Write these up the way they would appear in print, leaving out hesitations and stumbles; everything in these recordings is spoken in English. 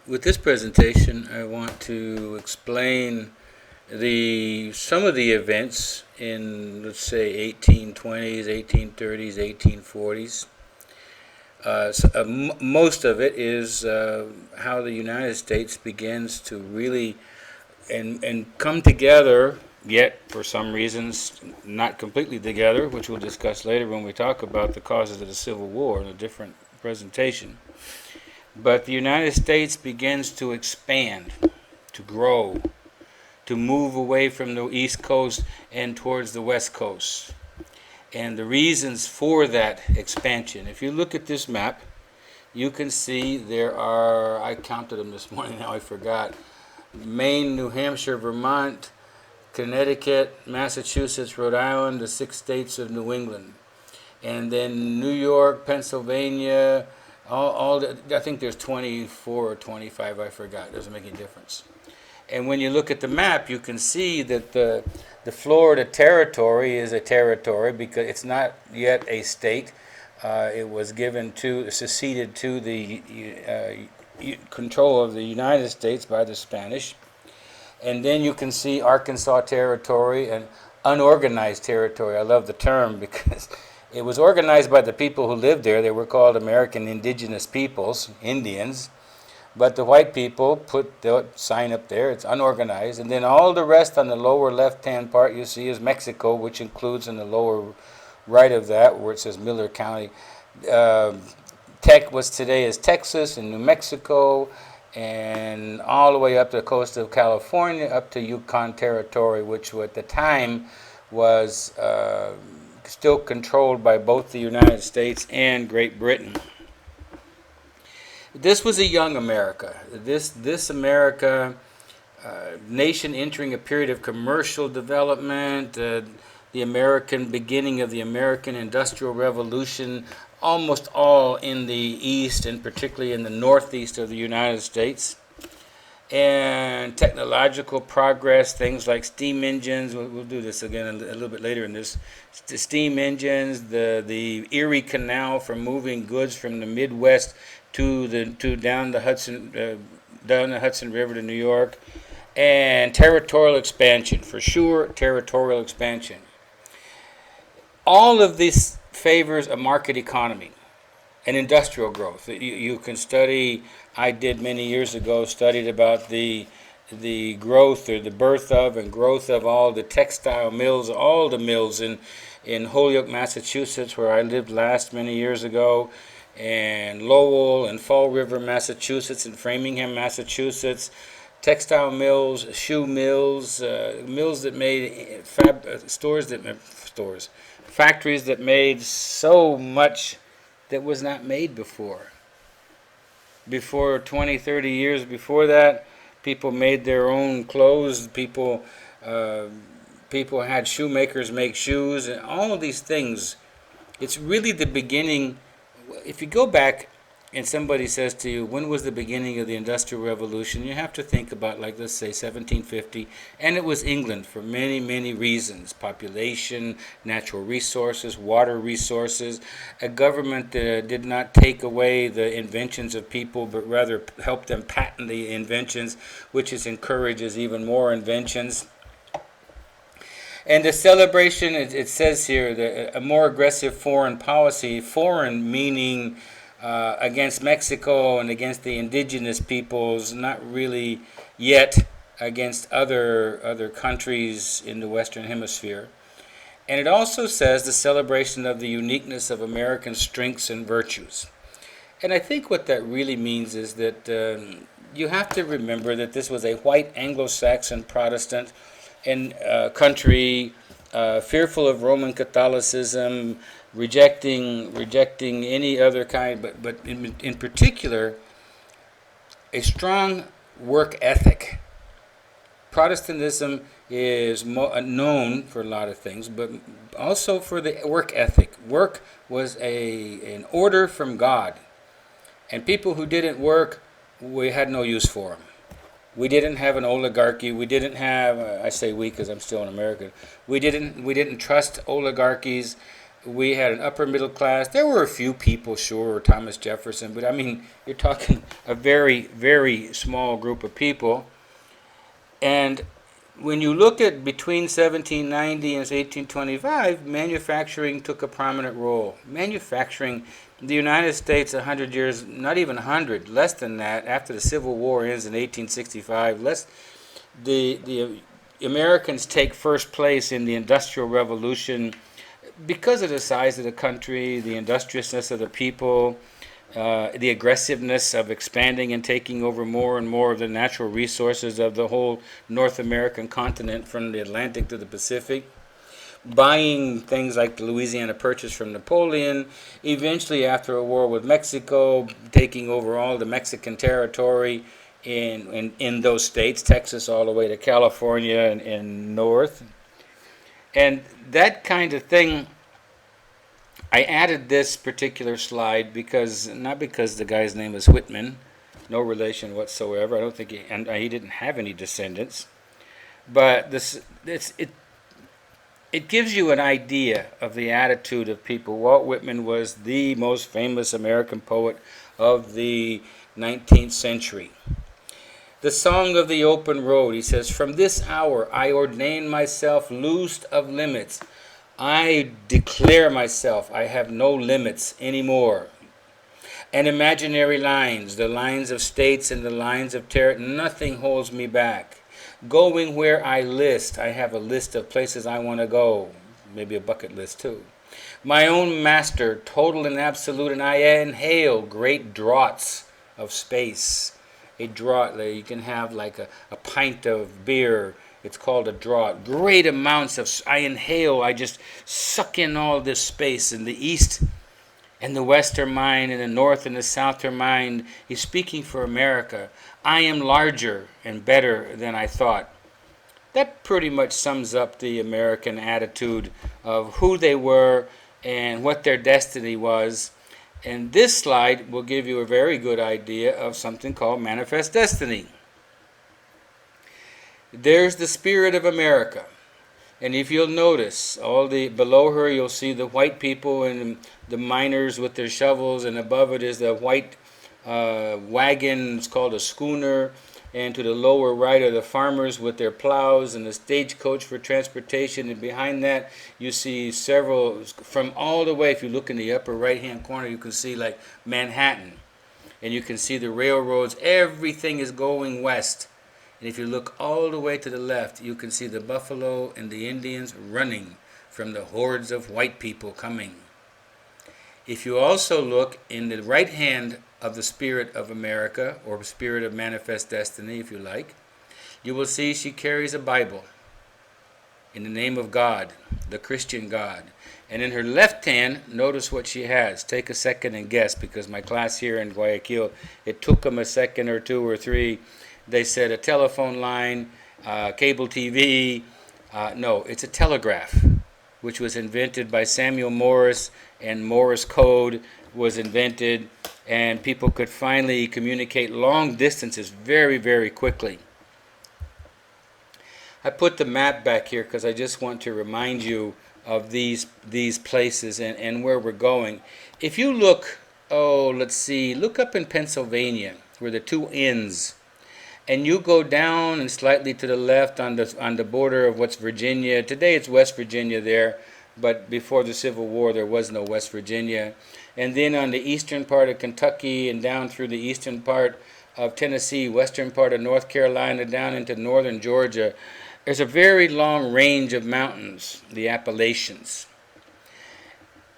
With this presentation, I want to explain some of the events in, let's say, 1820s, 1830s, 1840s. Most of it is how the United States begins to really and come together, yet for some reasons not completely together, which we'll discuss later when we talk about the causes of the Civil War in a different presentation. But the United States begins to expand, to grow, to move away from the East Coast and towards the West Coast. And the reasons for that expansion, if you look at this map, you can see there are, I counted them this morning, now I forgot, Maine, New Hampshire, Vermont, Connecticut, Massachusetts, Rhode Island, the 6 states of New England. And then New York, Pennsylvania, I think there's 24 or 25, I forgot. It doesn't make any difference. And when you look at the map, you can see that the Florida territory is a territory because it's not yet a state. It was seceded to the control of the United States by the Spanish. And then you can see Arkansas territory and unorganized territory. I love the term because it was organized by the people who lived there. They were called American Indigenous Peoples, Indians. But the white people put the sign up there, it's unorganized. And then all the rest on the lower left-hand part you see is Mexico, which includes in the lower right of that, where it says Miller County. What's today is Texas and New Mexico, and all the way up the coast of California, up to Yukon Territory, which at the time was still controlled by both the United States and Great Britain. This was a young America. This America, nation entering a period of commercial development, the beginning of the American Industrial Revolution, almost all in the east and particularly in the northeast of the United States. And technological progress, things like steam engines, we'll do this again a little bit later in this, the steam engines, the Erie Canal for moving goods from the Midwest down the Hudson River to New York, and territorial expansion, for sure, territorial expansion. All of this favors a market economy and industrial growth. You can study, I did many years ago, studied about the growth or the birth of and growth of all the textile mills, all the mills in Holyoke, Massachusetts, where I lived last many years ago, and Lowell and Fall River, Massachusetts, and Framingham, Massachusetts, textile mills, shoe mills, mills that made factories that made so much that was not made before. Before 20, 30 years before that, people made their own clothes. People had shoemakers make shoes, and all of these things. It's really the beginning. If you go back and somebody says to you, when was the beginning of the Industrial Revolution, you have to think about, like, let's say 1750, and it was England for many, many reasons: population, natural resources, water resources. A government did not take away the inventions of people, but rather help them patent the inventions, which encourages even more inventions. And the celebration, it says here, a more aggressive foreign policy, foreign meaning against Mexico and against the indigenous peoples, not really yet against other countries in the Western Hemisphere. And it also says the celebration of the uniqueness of American strengths and virtues. And I think what that really means is that you have to remember that this was a white Anglo-Saxon Protestant and country, fearful of Roman Catholicism, rejecting any other kind, but in particular, a strong work ethic. Protestantism is known for a lot of things, but also for the work ethic. Work was an order from God, and people who didn't work, we had no use for them. We didn't have an oligarchy. We didn't have, I say we because I'm still an American. We didn't trust oligarchies. We had an upper middle class. There were a few people, sure, Thomas Jefferson, but I mean, you're talking a very, very small group of people. And when you look at between 1790 and 1825, manufacturing took a prominent role. Manufacturing, the United States, 100 years, not even 100, less than that, after the Civil War ends in 1865, the Americans take first place in the Industrial Revolution because of the size of the country, the industriousness of the people, the aggressiveness of expanding and taking over more and more of the natural resources of the whole North American continent from the Atlantic to the Pacific, buying things like the Louisiana Purchase from Napoleon, eventually after a war with Mexico, taking over all the Mexican territory in those states, Texas all the way to California and north. And that kind of thing, I added this particular slide because, not because the guy's name is Whitman, no relation whatsoever. I don't think he didn't have any descendants. But it gives you an idea of the attitude of people. Walt Whitman was the most famous American poet of the 19th century. The Song of the Open Road, he says, "From this hour I ordain myself loosed of limits. I declare myself, I have no limits anymore. And imaginary lines, the lines of states and the lines of territory, nothing holds me back. Going where I list, I have a list of places I want to go." Maybe a bucket list too. "My own master, total and absolute, and I inhale great draughts of space." A draught, you can have like a pint of beer. It's called a draught. Great amounts of, I inhale, I just suck in all this space. And the east and the west are mine, and the north and the south are mine. He's speaking for America. "I am larger and better than I thought." That pretty much sums up the American attitude of who they were and what their destiny was. And this slide will give you a very good idea of something called manifest destiny. There's the spirit of America. And if you'll notice, below her you'll see the white people and the miners with their shovels, and above it is the white wagon, it's called a schooner, and to the lower right are the farmers with their plows and the stagecoach for transportation, and behind that you see several, from all the way, if you look in the upper right hand corner, you can see like Manhattan, and you can see the railroads, everything is going west. And if you look all the way to the left, you can see the buffalo and the Indians running from the hordes of white people coming. If you also look in the right hand of the spirit of America, or spirit of manifest destiny, if you like, you will see she carries a Bible in the name of God, the Christian God. And in her left hand, notice what she has. Take a second and guess, because my class here in Guayaquil, it took them a second or two or three. They said a telephone line, cable TV. No, it's a telegraph, which was invented by Samuel Morse, and Morse code was invented, and people could finally communicate long distances very, very quickly. I put the map back here because I just want to remind you of these places and where we're going. If you look, look up in Pennsylvania, where the two N's, and you go down and slightly to the left on the border of what's Virginia. Today it's West Virginia there, but before the Civil War there was no West Virginia. And then on the eastern part of Kentucky and down through the eastern part of Tennessee, western part of North Carolina, down into northern Georgia, there's a very long range of mountains, the Appalachians.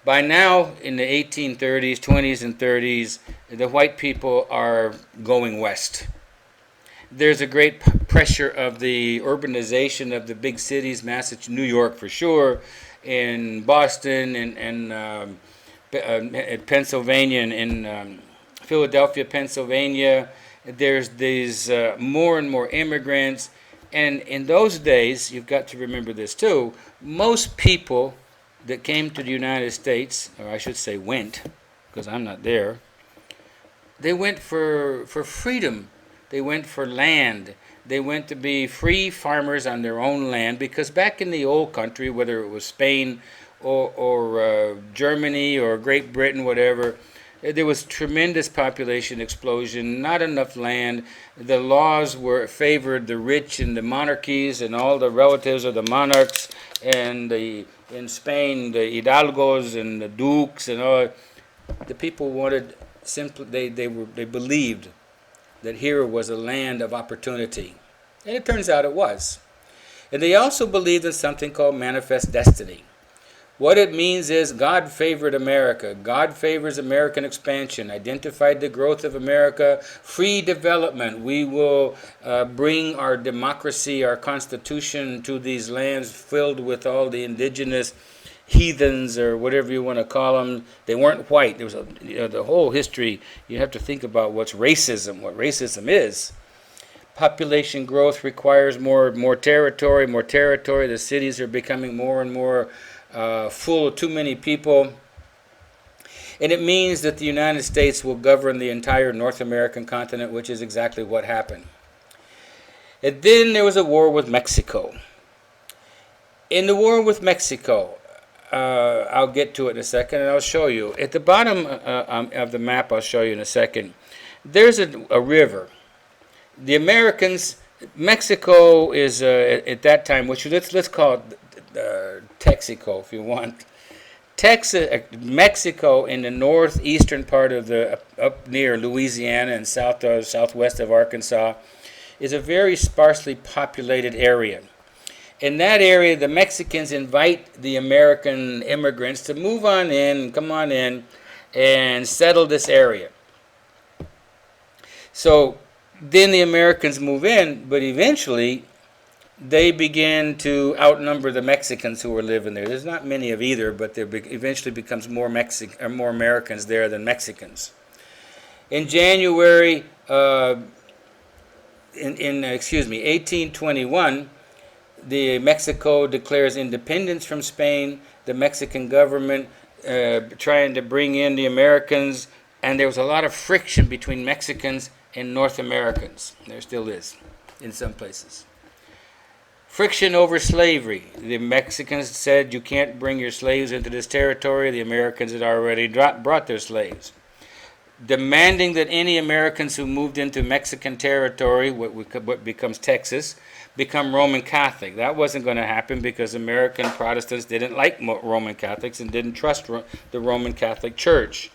By now, in the 1830s, 20s, and 30s, the white people are going west. There's a great pressure of the urbanization of the big cities, Massachusetts, New York for sure, in Boston and Pennsylvania, and in Philadelphia, Pennsylvania. There's these more and more immigrants. And in those days, you've got to remember this too, most people that came to the United States, or I should say went, because I'm not there, they went for freedom. They went for land. They went to be free farmers on their own land, because back in the old country, whether it was Spain or Germany or Great Britain, whatever, there was tremendous population explosion, not enough land. The laws favored the rich and the monarchies and all the relatives of the monarchs, and in Spain the hidalgos and the dukes and all. The people wanted simply they believed that here was a land of opportunity, and it turns out it was. And they also believed in something called manifest destiny. What it means is God favored America. God favors American expansion, identified the growth of America, free development. We will bring our democracy, our constitution to these lands filled with all the indigenous heathens or whatever you want to call them. They weren't white. There was the whole history. You have to think about what racism is. Population growth requires more territory. The cities are becoming more and more full of too many people. And it means that the United States will govern the entire North American continent, which is exactly what happened. And then there was a war with Mexico. In the war with Mexico, I'll get to it in a second, and I'll show you. At the bottom of the map, I'll show you in a second, there's a river. The Americans, Mexico is at that time, which let's call it Texico if you want. Mexico in the northeastern part of up near Louisiana and southwest of Arkansas is a very sparsely populated area. In that area, the Mexicans invite the American immigrants to move on in, come on in, and settle this area. So then the Americans move in, but eventually they begin to outnumber the Mexicans who were living there. There's not many of either, but there eventually becomes more Americans there than Mexicans. In January, 1821, Mexico declares independence from Spain. The Mexican government trying to bring in the Americans, and there was a lot of friction between Mexicans and North Americans. There still is in some places. Friction over slavery. The Mexicans said you can't bring your slaves into this territory. The Americans had already brought their slaves. Demanding that any Americans who moved into Mexican territory, what becomes Texas, become Roman Catholic. That wasn't going to happen because American Protestants didn't like Roman Catholics and didn't trust the Roman Catholic Church.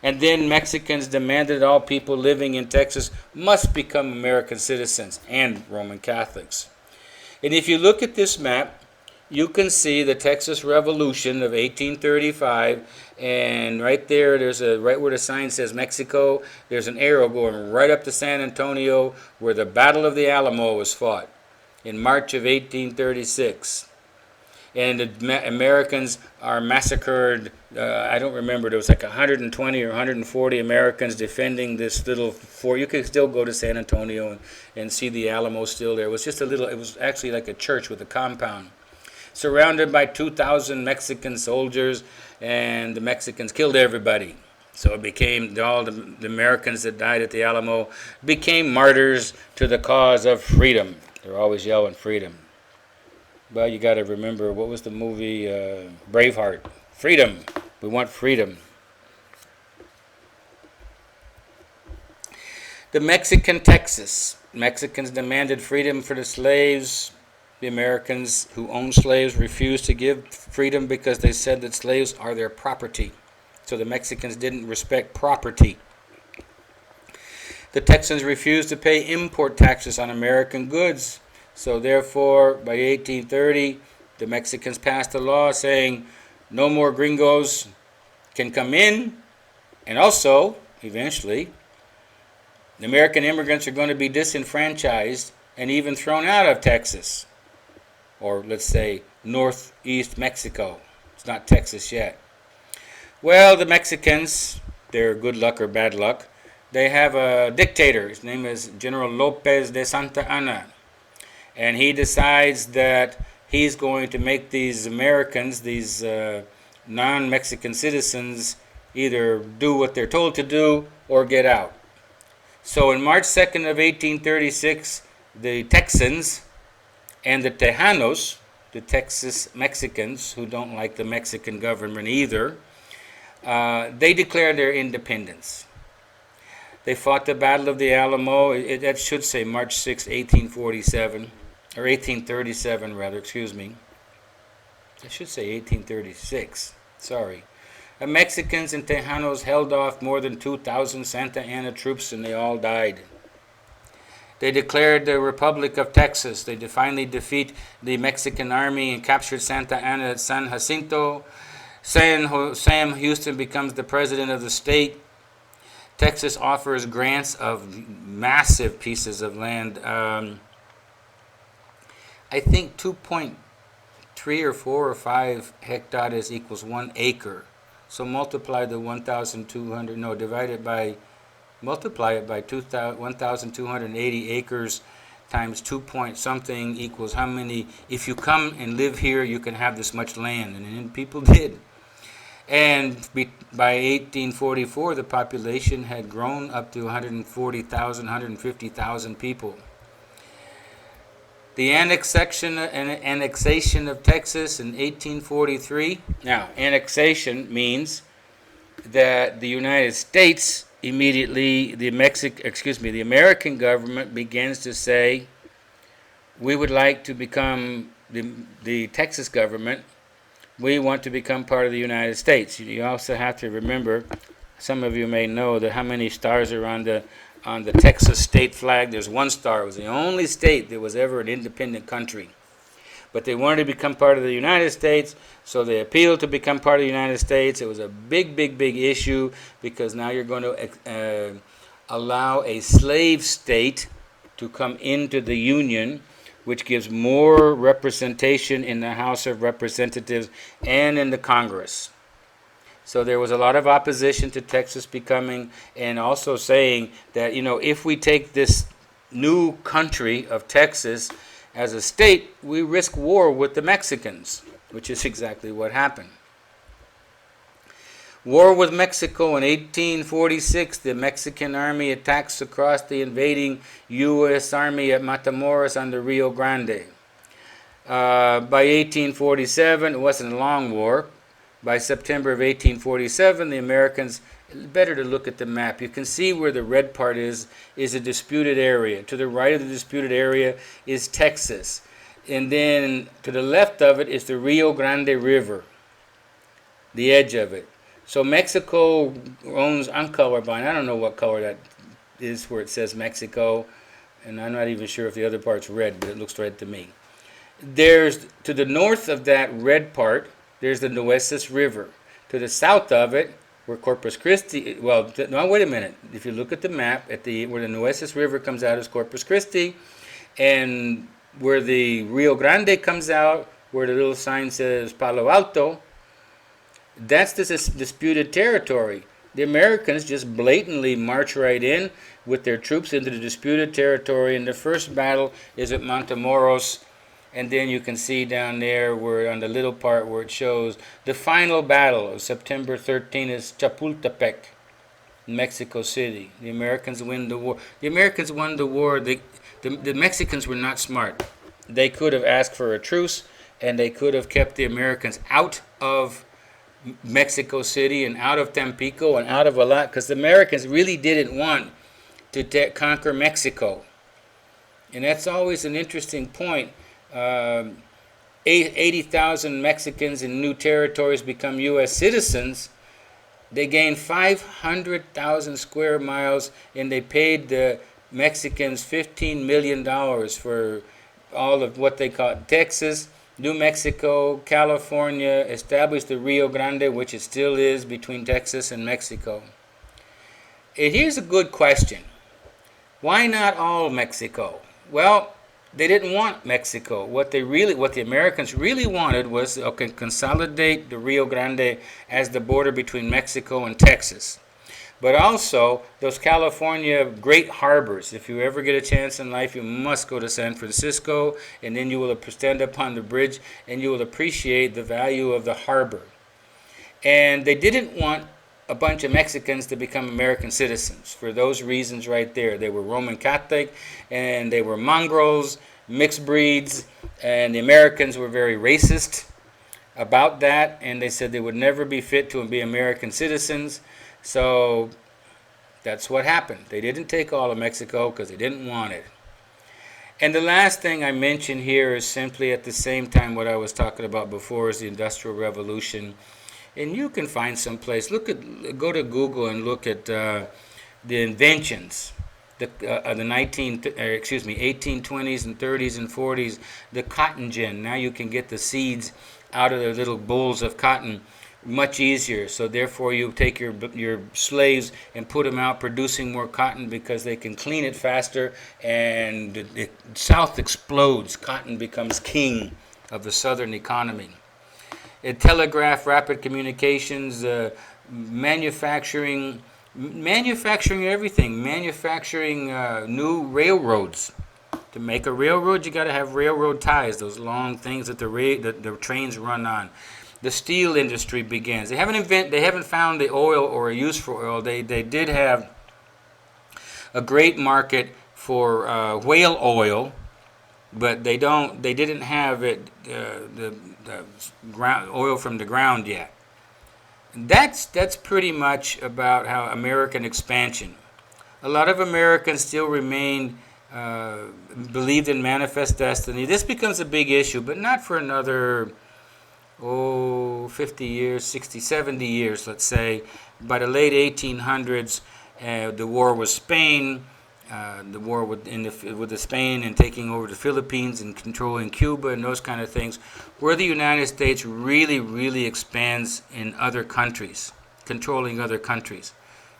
And then Mexicans demanded all people living in Texas must become American citizens and Roman Catholics. And if you look at this map, you can see the Texas Revolution of 1835, and right there, right where the sign says Mexico, there's an arrow going right up to San Antonio, where the Battle of the Alamo was fought in March of 1836. And the Americans are massacred. I don't remember. There was like 120 or 140 Americans defending this little fort. You could still go to San Antonio and see the Alamo still there. It was just it was actually like a church with a compound. Surrounded by 2,000 Mexican soldiers, and the Mexicans killed everybody. So it became, all the Americans that died at the Alamo became martyrs to the cause of freedom. They're always yelling freedom. Well, you got to remember, what was the movie Braveheart? Freedom. We want freedom. The Mexican Texas. Mexicans demanded freedom for the slaves. The Americans who owned slaves refused to give freedom because they said that slaves are their property. So the Mexicans didn't respect property. The Texans refused to pay import taxes on American goods. So therefore, by 1830, the Mexicans passed a law saying no more gringos can come in, and also, eventually, the American immigrants are going to be disenfranchised and even thrown out of Texas, or let's say northeast Mexico. It's not Texas yet. Well, the Mexicans, their good luck or bad luck, they have a dictator. His name is General Lopez de Santa Anna. And he decides that he's going to make these Americans, these non-Mexican citizens, either do what they're told to do or get out. So on March 2nd of 1836, the Texans and the Tejanos, the Texas Mexicans, who don't like the Mexican government either, they declared their independence. They fought the Battle of the Alamo. That should say March 6, 1847, or 1837 rather, excuse me. I should say 1836, sorry. The Mexicans and Tejanos held off more than 2,000 Santa Anna troops, and they all died. They declared the Republic of Texas. They finally defeat the Mexican army and captured Santa Anna at San Jacinto. Sam Houston becomes the president of the state. Texas offers grants of massive pieces of land. I think 2.3 or 4 or 5 hectares equals 1 acre. So multiply the 1,200, no, multiply it by 1,280 acres times 2 point something equals how many. If you come and live here, you can have this much land. And people did. And by 1844, the population had grown up to 140,000, 150,000 people. The annexation of Texas in 1843. Now, annexation means that the United States immediately, the American government begins to say, we would like to become the Texas government. We want to become part of the United States. You also have to remember, some of you may know that how many stars are on the Texas state flag. There's 1 star. It was the only state that was ever an independent country. But they wanted to become part of the United States, so they appealed to become part of the United States. It was a big issue because now you're going to allow a slave state to come into the Union, which gives more representation in the House of Representatives and in the Congress. So there was a lot of opposition to Texas becoming, and also saying that, if we take this new country of Texas as a state, we risk war with the Mexicans, which is exactly what happened. War with Mexico in 1846, the Mexican army attacks across the invading U.S. Army at Matamoros on the Rio Grande. By 1847, it wasn't a long war. By September of 1847, the Americans, better to look at the map. You can see where the red part is a disputed area. To the right of the disputed area is Texas. And then to the left of it is the Rio Grande River, the edge of it. So Mexico owns, I'm colorblind, I don't know what color that is where it says Mexico, and I'm not even sure if the other part's red, but it looks red to me. There's, to the north of that red part, there's the Nueces River. To the south of it, where Corpus Christi, no, wait a minute. If you look at the map, where the Nueces River comes out is Corpus Christi, and where the Rio Grande comes out, where the little sign says Palo Alto, that's this disputed territory. The Americans just blatantly march right in with their troops into the disputed territory, and the first battle is at Matamoros, and then you can see down there where on the little part where it shows the final battle of September 13 is Chapultepec, Mexico City. The Americans win the war. The Americans won the war. The Mexicans were not smart. They could have asked for a truce, and they could have kept the Americans out of Mexico City and out of Tampico and out of a lot, because the Americans really didn't want to conquer Mexico. And that's always an interesting point. 80,000 Mexicans in new territories become U.S. citizens. They gained 500,000 square miles, and they paid the Mexicans $15 million for all of what they call Texas, New Mexico, California, established the Rio Grande, which it still is between Texas and Mexico. And here's a good question. Why not all Mexico? Well, they didn't want Mexico. What the Americans really wanted was, consolidate the Rio Grande as the border between Mexico and Texas. But also, those California great harbors. If you ever get a chance in life, you must go to San Francisco, and then you will stand up on the bridge, and you will appreciate the value of the harbor. And they didn't want a bunch of Mexicans to become American citizens for those reasons right there. They were Roman Catholic, and they were mongrels, mixed breeds, And the Americans were very racist about that, and they said they would never be fit to be American citizens. So that's what happened. They didn't take all of Mexico because they didn't want it. And the last thing I mention here is simply at the same time what I was talking about before is the Industrial Revolution. And you can find some place. Go to Google and look at the inventions. The 1820s and 30s and 40s, the cotton gin. Now you can get the seeds out of the little bowls of cotton much easier. So therefore you take your slaves and put them out producing more cotton because they can clean it faster, and the South explodes. Cotton becomes king of the Southern economy. Telegraph, rapid communications, manufacturing everything, manufacturing new railroads. To make a railroad, you got to have railroad ties, those long things that the trains run on. The steel industry begins. They haven't found the oil or a use for oil. They did have a great market for whale oil, but they didn't have it the oil from the ground yet. That's pretty much about how American expansion. A lot of Americans still believed in manifest destiny. This becomes a big issue, but not for another 50 years, 60, 70 years, let's say. By the late 1800s, the war with Spain, the war with Spain and taking over the Philippines and controlling Cuba and those kind of things, where the United States really, really expands in other countries, controlling other countries.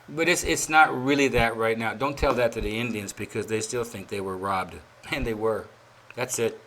But it's not really that right now. Don't tell that to the Indians because they still think they were robbed. And they were. That's it.